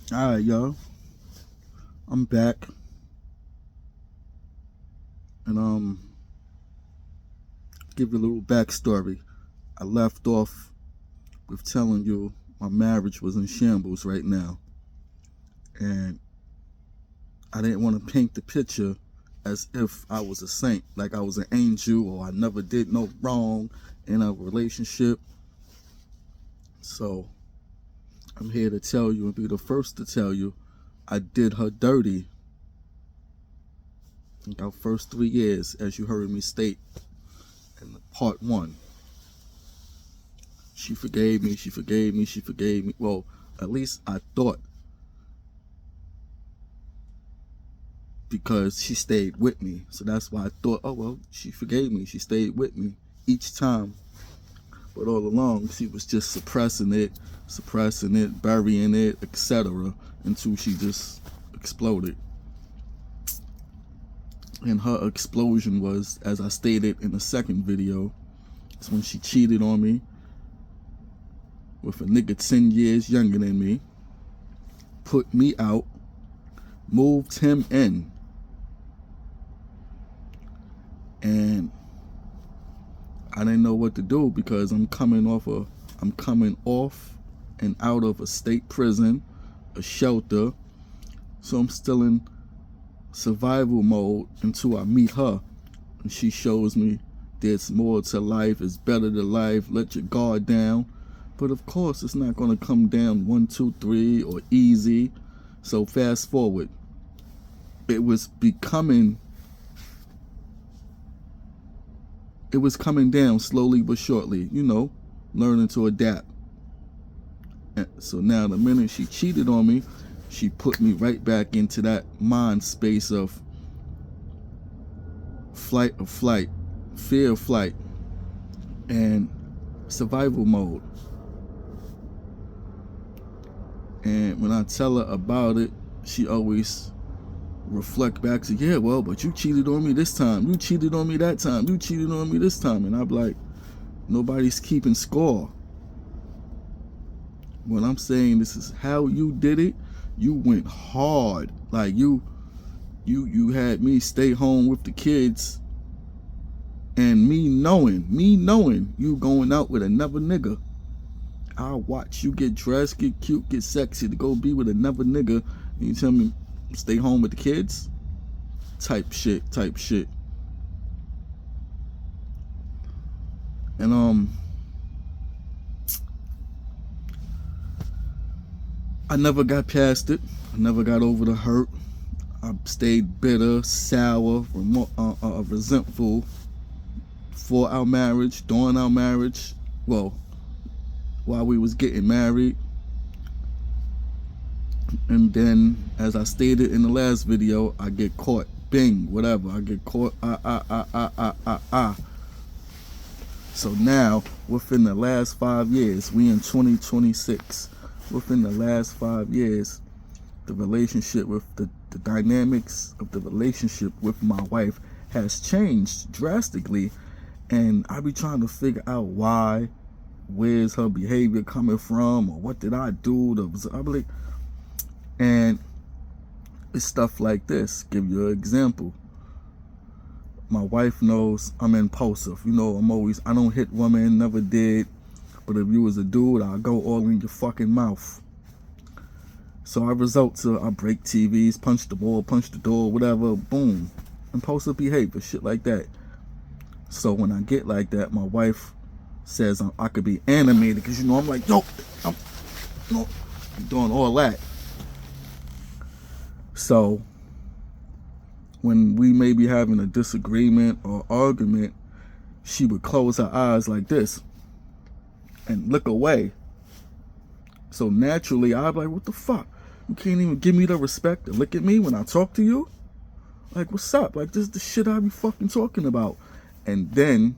Alright, y'all. I'm back. And give you a little backstory. I left off with telling you my marriage was in shambles right now. And I didn't want to paint the picture as if I was a saint, like I was an angel or I never did no wrong in a relationship. So I'm here to tell you and be the first to tell you I did her dirty. In our first 3 years, as you heard me state in part 1. She forgave me, she forgave me, she forgave me. Well, at least I thought, because she stayed with me. So that's why I thought, oh well, she forgave me, she stayed with me each time. But all along, she was just suppressing it, burying it, etc. until she just exploded. And her explosion was, as I stated in the second video, it's when she cheated on me with a nigga 10 years younger than me, put me out, moved him in, and I didn't know what to do because I'm coming off and out of a state prison, a shelter, so I'm still in survival mode until I meet her, and she shows me there's more to life, it's better to life, let your guard down. But of course it's not going to come down 1, 2, 3 or easy. So fast forward, it was coming down slowly but surely, learning to adapt. And so now the minute she cheated on me, she put me right back into that mind space of flight, fear of flight, and survival mode. And when I tell her about it, she always reflect back to, yeah, well, but you cheated on me this time, you cheated on me that time, you cheated on me this time. And I'm like, nobody's keeping score. When I'm saying this is how you did it, you went hard. Like you had me stay home with the kids, and me knowing you going out with another nigga. I'll watch you get dressed, get cute, get sexy to go be with another nigga, and you tell me stay home with the kids? Type shit. And I never got past it. I never got over the hurt. I stayed bitter, sour, resentful for our marriage, during our marriage. Well, while we was getting married. And then, as I stated in the last video, I get caught. Bing, whatever. I get caught. So now, within the last 5 years, we in 2026. Within the last 5 years, the relationship with the dynamics of the relationship with my wife has changed drastically. And I be trying to figure out why, where's her behavior coming from, or what did I do to, and it's stuff like this. Give you an example. My wife knows I'm impulsive. I don't hit women, never did. But if you was a dude, I'll go all in your fucking mouth. So I break TVs, punch the wall, punch the door, whatever, boom. Impulsive behavior, shit like that. So when I get like that, my wife says I could be animated, because I'm like, I'm doing all that. So when we may be having a disagreement or argument, she would close her eyes like this and look away. So naturally, I'd be like, what the fuck? You can't even give me the respect to look at me when I talk to you? Like, what's up? Like, this is the shit I be fucking talking about. And then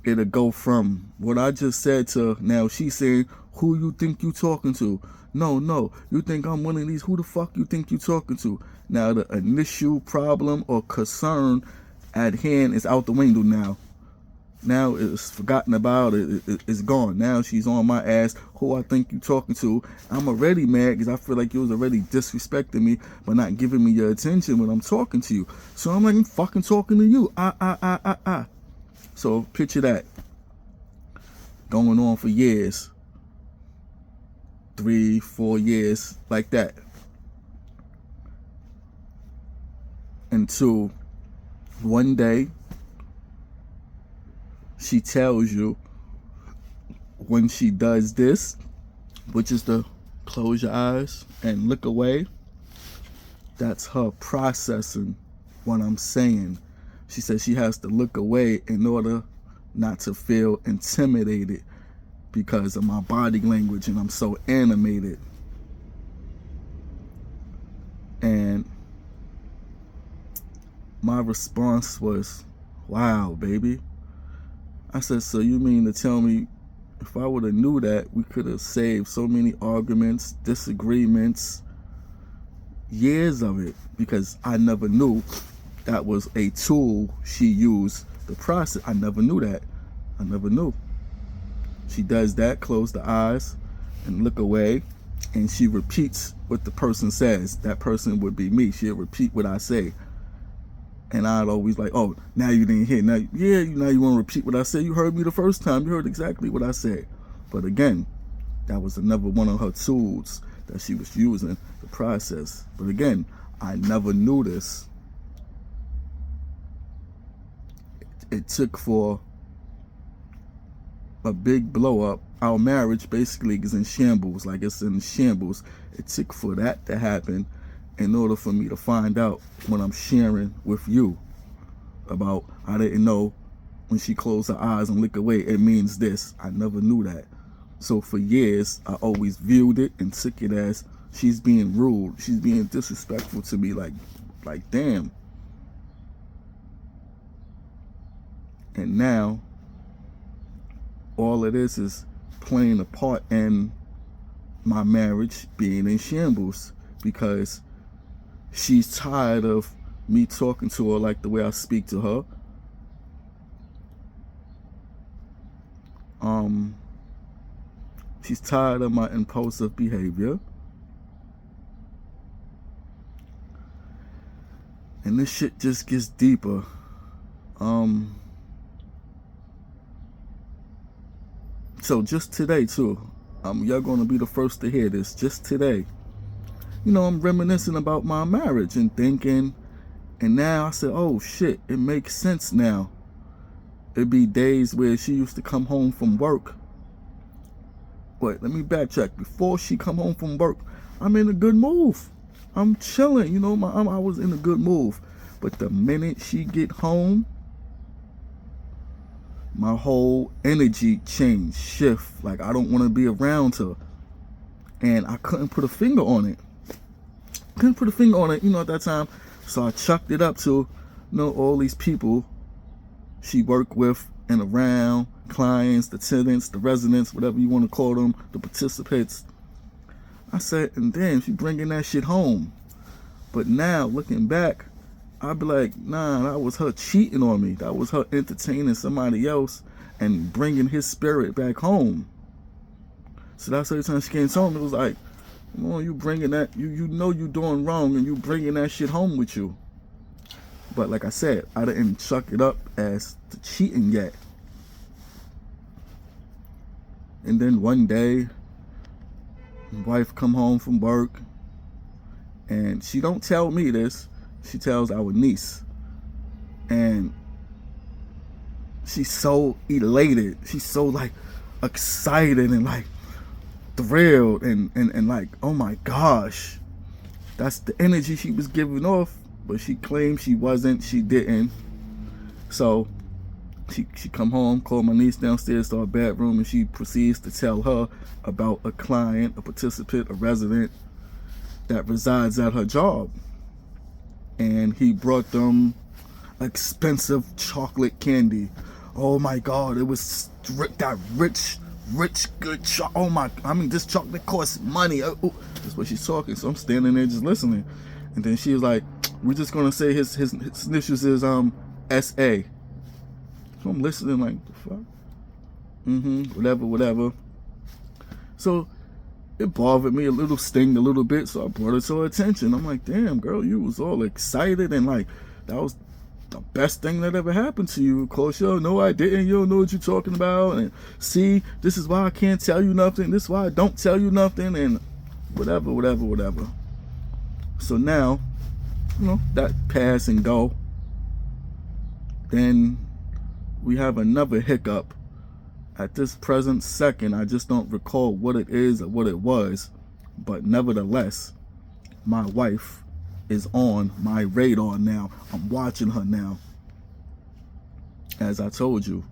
it'll go from what I just said to now she's saying, who you think you talking to? No, you think I'm one of these? Who the fuck you think you talking to? Now the initial problem or concern at hand is out the window now. Now it's forgotten about. It's gone. Now she's on my ass. Who I think you talking to? I'm already mad because I feel like you was already disrespecting me by not giving me your attention when I'm talking to you. So I'm like, I'm fucking talking to you. So picture that. Going on for years. 3, 4 years like that. Until one day, she tells you when she does this, which is to close your eyes and look away, that's her processing what I'm saying. She says she has to look away in order not to feel intimidated because of my body language and I'm so animated. And my response was, wow, baby. I said, so you mean to tell me if I would have knew that, we could have saved so many arguments, disagreements, years of it, because I never knew that was a tool she used to process. I never knew that. I never knew. She does that, close the eyes and look away, and she repeats what the person says. That person would be me. She'll repeat what I say. And I'd always like, oh, now you didn't hear. Now you want to repeat what I said. You heard me the first time. You heard exactly what I said. But again, that was another one of her tools that she was using to process. But again, I never knew this. It took for a big blow up. Our marriage basically is in shambles. Like it's in shambles. It took for that to happen in order for me to find out when I'm sharing with you about, I didn't know when she closed her eyes and look away, it means this. I never knew that. So for years, I always viewed it and took it as she's being rude. She's being disrespectful to me. Like damn. And now, all of this is playing a part in my marriage being in shambles because she's tired of me talking to her like the way I speak to her. She's tired of my impulsive behavior. And this shit just gets deeper. So just today too, y'all gonna be the first to hear this. Just today, you know, I'm reminiscing about my marriage and thinking, and now I said, oh shit, it makes sense now. It'd be days where she used to come home from work. Wait, let me backtrack. Before she come home from work, I'm in a good mood. I'm chilling, you know, I was in a good mood. But the minute she get home, my whole energy shift. Like I don't want to be around her. And I couldn't put a finger on it. You know, at that time. So I chucked it up to, you know, all these people she worked with and around, clients, the tenants, the residents, whatever you want to call them, the participants. I said, and then she bringing that shit home. But now, looking back, I'd be like, nah, that was her cheating on me. That was her entertaining somebody else and bringing his spirit back home. So that's every time she came home, it was like, oh, you bringing that, you know you doing wrong and you bringing that shit home with you. But like I said, I didn't chuck it up as the cheating yet. And then one day, my wife come home from work, and she don't tell me this, she tells our niece. And she's so elated, she's so like excited and like thrilled and like, oh my gosh, that's the energy she was giving off. But she claimed she wasn't, she didn't. So she come home, called my niece downstairs to our bedroom, and she proceeds to tell her about a client, a participant, a resident that resides at her job. And he brought them expensive chocolate candy. Oh my God, it was that rich, good chocolate. Oh my, I mean, this chocolate costs money. That's what she's talking. So I'm standing there just listening. And then she was like, we're just gonna say his initials is SA. So I'm listening like, the fuck? Whatever. So it bothered me a little, stinged a little bit, so I brought it to her attention. I'm like, damn, girl, you was all excited and like, that was the best thing that ever happened to you. Of course, yo, no, I didn't. You don't know what you're talking about. And see, this is why I can't tell you nothing. This is why I don't tell you nothing. And whatever. So now, that pass and go. Then we have another hiccup. At this present second, I just don't recall what it is or what it was. But nevertheless, my wife is on my radar now. I'm watching her now. As I told you,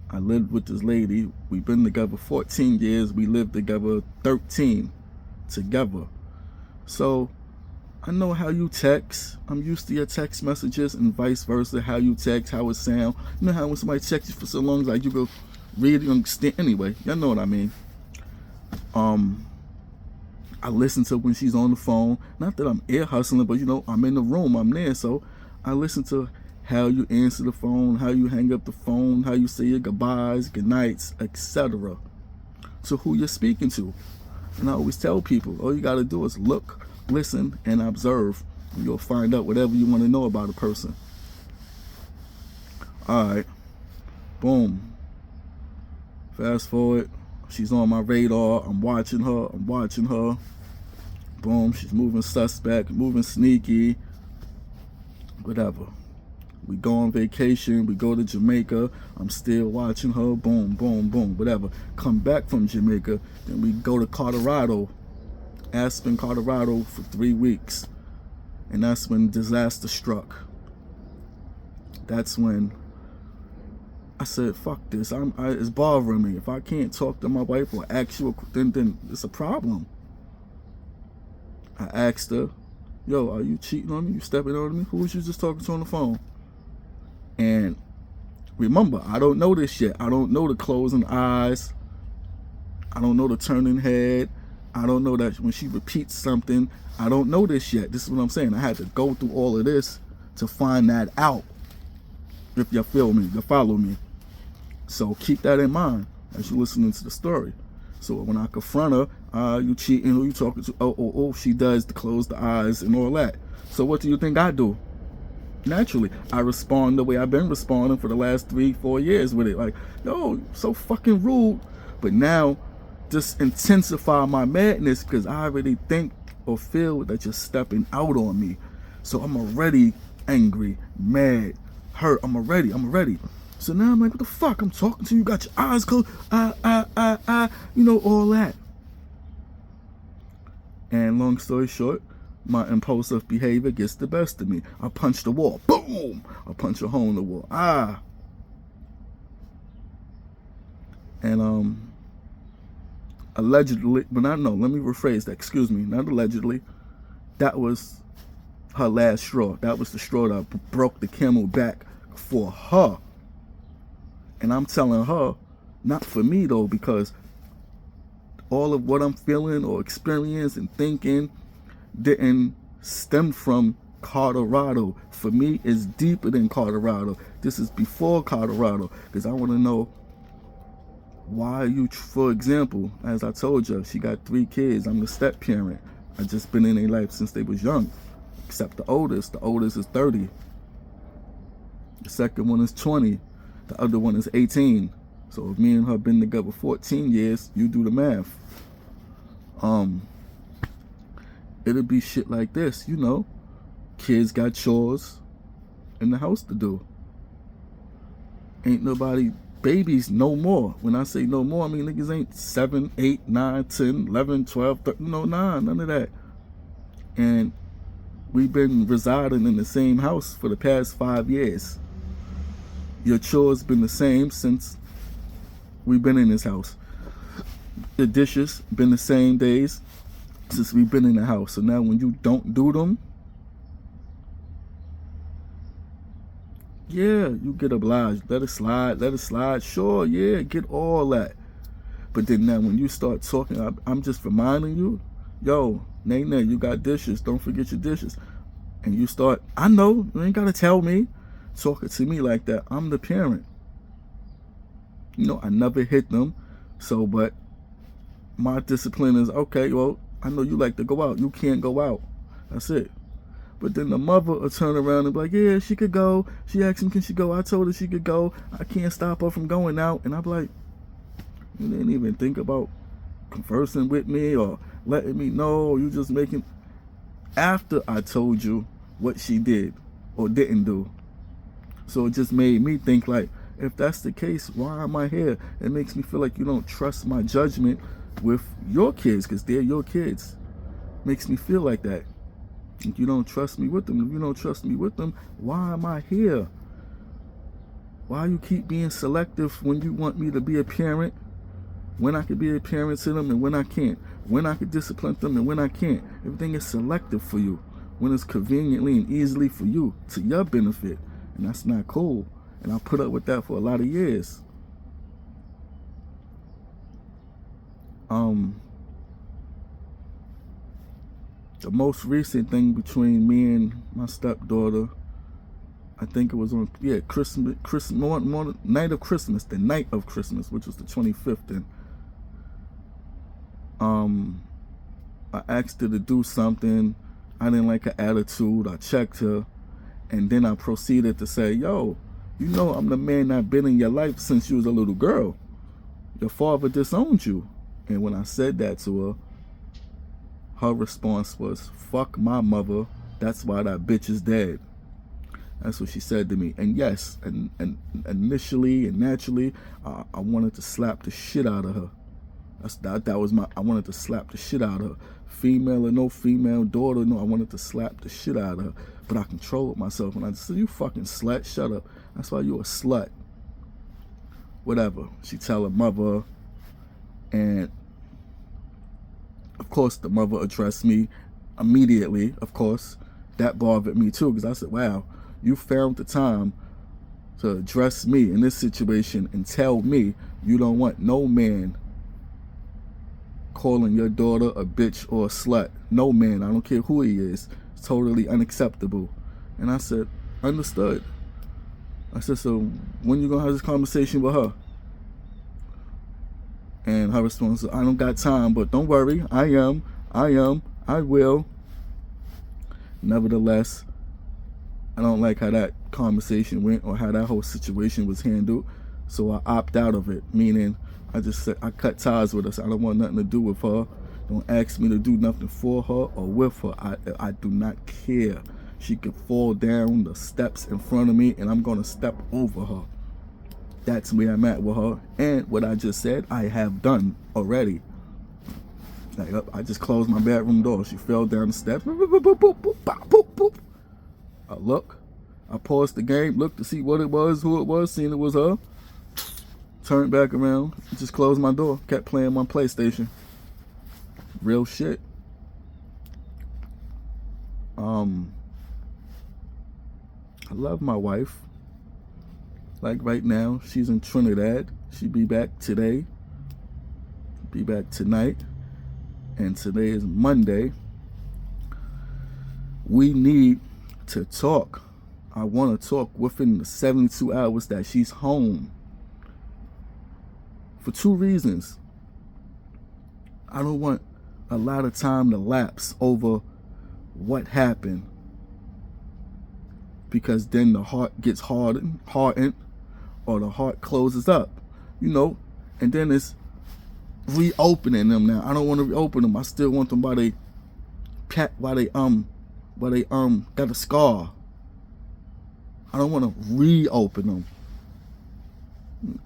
I lived with this lady. We've been together 14 years. We lived together 13 together. So I know how you text. I'm used to your text messages and vice versa. How you text, how it sound. You know how when somebody texts you for so long, like you go read it, understand. Anyway, y'all know what I mean. I listen to when she's on the phone. Not that I'm ear hustling, but I'm in the room, I'm there. So I listen to how you answer the phone, how you hang up the phone, how you say your goodbyes, good nights, etc. to who you're speaking to. And I always tell people, all you got to do is look, listen, and observe. And you'll find out whatever you want to know about a person. All right. Boom. Fast forward. She's on my radar. I'm watching her. Boom. She's moving suspect, moving sneaky. Whatever. We go on vacation. We go to Jamaica. I'm still watching her. Boom, boom, boom. Whatever. Come back from Jamaica. Then we go to Colorado. Aspen, Colorado for 3 weeks. And that's when disaster struck. That's when I said, fuck this. It's bothering me. If I can't talk to my wife or ask you, then it's a problem. I asked her, yo, are you cheating on me? You stepping on me? Who was you just talking to on the phone? And remember, I don't know this yet. I don't know the closing eyes. I don't know the turning head. I don't know that when she repeats something. I don't know this yet. This is what I'm saying. I had to go through all of this to find that out. If you feel me, you follow me. So keep that in mind as you're listening to the story. So when I confront her, you cheating, who you talking to? Oh, she does to close the eyes and all that. So what do you think I do? Naturally, I respond the way I've been responding for the last 3-4 years with it. Like, yo, so fucking rude. But now, just intensify my madness because I already think or feel that you're stepping out on me. So I'm already angry, mad, hurt. I'm already. So now I'm like, what the fuck? I'm talking to you, got your eyes closed, all that. And long story short, my impulsive behavior gets the best of me. I punch the wall. Boom! I punch a hole in the wall. And allegedly, but let me rephrase that. Excuse me, not allegedly. That was her last straw. That was the straw that broke the camel back for her. And I'm telling her, not for me though, because all of what I'm feeling or experiencing and thinking didn't stem from Colorado. For me, it's deeper than Colorado. This is before Colorado, because I want to know why you, for example, as I told you, she got 3 kids. I'm the step parent. I just been in their life since they was young, except the oldest. The oldest is 30. The second one is 20. The other one is 18. So if me and her been together 14 years, you do the math. It'll be shit like this, Kids got chores in the house to do. Ain't nobody babies no more. When I say no more, I mean niggas ain't 7, 8, 9, 10, 11, 12, 13, none of that. And we've been residing in the same house for the past 5 years. Your chores been the same since we've been in this house. The dishes been the same days since we've been in the house. So now when you don't do them, yeah, you get obliged. Let it slide. Sure, yeah, get all that. But then now when you start talking, I'm just reminding you, yo, Nene, you got dishes. Don't forget your dishes. And you start, I know, you ain't got to tell me. Talking to me like that. I'm the parent. I never hit them. So, but my discipline is, okay, well, I know you like to go out. You can't go out. That's it. But then the mother will turn around and be like, yeah, she could go. She asked me, can she go? I told her she could go. I can't stop her from going out. And I'm like, you didn't even think about conversing with me or letting me know. You just making, after I told you what she did or didn't do. So it just made me think, like, if that's the case, why am I here? It makes me feel like you don't trust my judgment with your kids, because they're your kids. Makes me feel like that. If you don't trust me with them, if you don't trust me with them, why am I here? Why you keep being selective when you want me to be a parent, when I could be a parent to them and when I can't, when I could discipline them and when I can't? Everything is selective for you, when it's conveniently and easily for you, to your benefit. And that's not cool. And I put up with that for a lot of years. The most recent thing between me and my stepdaughter, I think it was on, night of Christmas, the night of Christmas, which was the 25th. And I asked her to do something. I didn't like her attitude. I checked her. And then I proceeded to say, yo, you know I'm the man that's been in your life since you was a little girl. Your father disowned you. And when I said that to her response was, fuck my mother. That's why that bitch is dead. That's what she said to me. And yes, and initially and naturally, I wanted to slap the shit out of her. That was I wanted to slap the shit out of her. Female or no female, daughter, no, I wanted to slap the shit out of her. But I controlled myself and I just said, you fucking slut, shut up. That's why you a slut. Whatever. She tell her mother, and of course the mother addressed me immediately. Of course, that bothered me too, because I said, wow, you found the time to address me in this situation and tell me you don't want no man calling your daughter a bitch or a slut. No man, I don't care who he is. It's totally unacceptable. And I said, understood. I said, so when you gonna have this conversation with her? And her response was, I don't got time, but don't worry, I will. Nevertheless, I don't like how that conversation went or how that whole situation was handled. So I opt out of it, meaning I just said I cut ties with her. So I don't want nothing to do with her. Don't ask me to do nothing for her or with her. I do not care. She could fall down the steps in front of me and I'm going to step over her. That's where I'm at with her. And what I just said, I have done already. Like, I just closed my bedroom door. She fell down the steps. I look. I paused the game, looked to see what it was, who it was, seen it was her. Turned back around, just closed my door, kept playing my PlayStation. Real shit. I love my wife. Like right now, she's in Trinidad. She'll be back today. Be back tonight. And today is Monday. We need to talk. I want to talk within the 72 hours that she's home. For two reasons. I don't want a lot of time to lapse over what happened, because then the heart gets hardened, or the heart closes up, and then it's reopening them now. I don't want to reopen them. I still want them while they got a scar. I don't want to reopen them.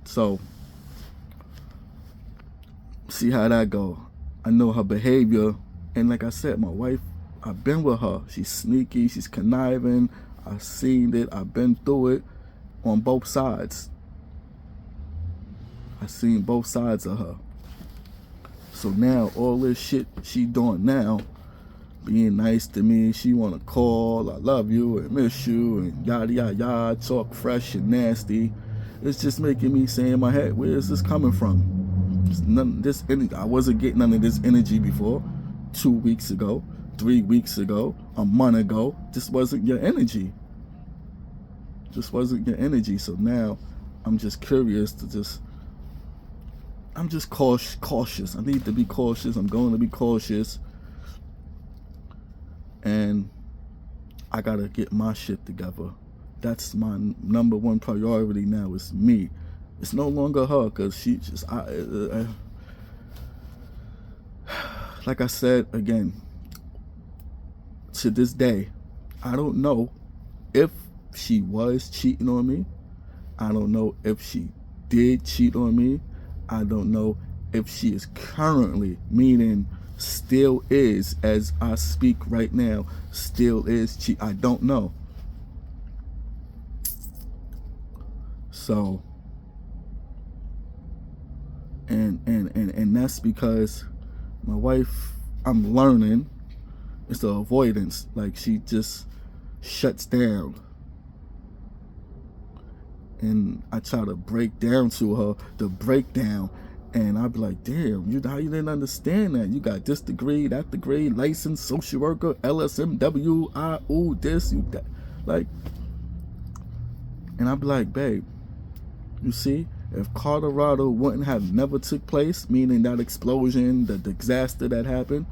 So see how that go. I know her behavior, and like I said, my wife, I've been with her. She's sneaky, she's conniving. I've seen it, I've been through it on both sides. I've seen both sides of her. So now all this shit she doing now, being nice to me, she wanna call, I love you and miss you and yada yada yada, talk fresh and nasty. It's just making me say in my head, where is this coming from? None of this energy. I wasn't getting none of this energy before. 2 weeks ago, 3 weeks ago, a month ago. This wasn't your energy. This wasn't your energy. So now I'm just curious to just, I'm just cautious. I need to be cautious. I'm going to be cautious. And I gotta get my shit together. That's my number one priority now, is me. It's no longer her, because she just, like I said again, to this day, I don't know if she was cheating on me. I don't know if she did cheat on me. I don't know if she is currently, meaning still is, as I speak right now, still is cheat. I don't know. So, and that's because my wife, I'm learning, it's the avoidance. Like, she just shuts down. And I try to break down to her the breakdown, and I'd be like, damn, how you didn't understand that? You got this degree, that degree, licensed social worker, LSMW, this, you that. Like, and I'd be like, babe, you see, if Colorado wouldn't have never took place, meaning that explosion, the disaster that happened,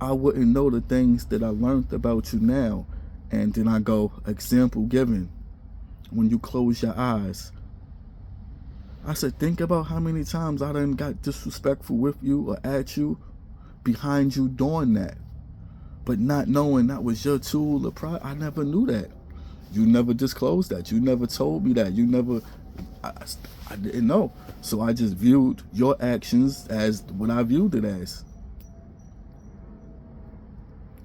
I wouldn't know the things that I learned about you now. And then I go, example given. When you close your eyes, I said, think about how many times I done got disrespectful with you or at you, behind you doing that, but not knowing that was your tool of pride. I never knew that. You never disclosed that. You never told me that. You never, I didn't know. So I just viewed your actions as what I viewed it as.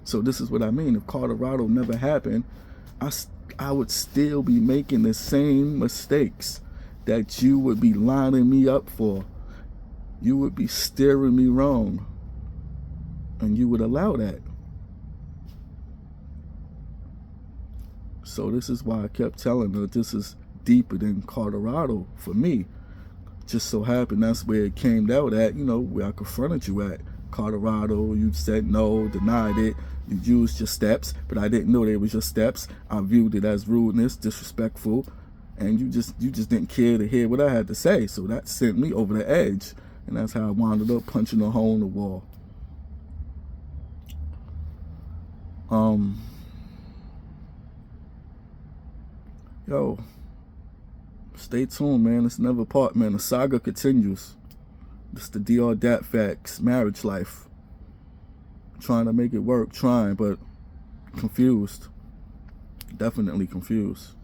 So this is what I mean. If Colorado never happened, I would still be making the same mistakes that you would be lining me up for. You would be steering me wrong. And you would allow that. So this is why I kept telling her this is deeper than Colorado for me. Just so happened that's where it came out at, where I confronted you at. Colorado, you said no, denied it. You used your steps, but I didn't know they was your steps. I viewed it as rudeness, disrespectful, and you just didn't care to hear what I had to say. So that sent me over the edge, and that's how I wound up punching a hole in the wall. Yo, stay tuned, man. It's never part, man. The saga continues. It's the DR Dat Facts marriage life. Trying to make it work, but confused. Definitely confused.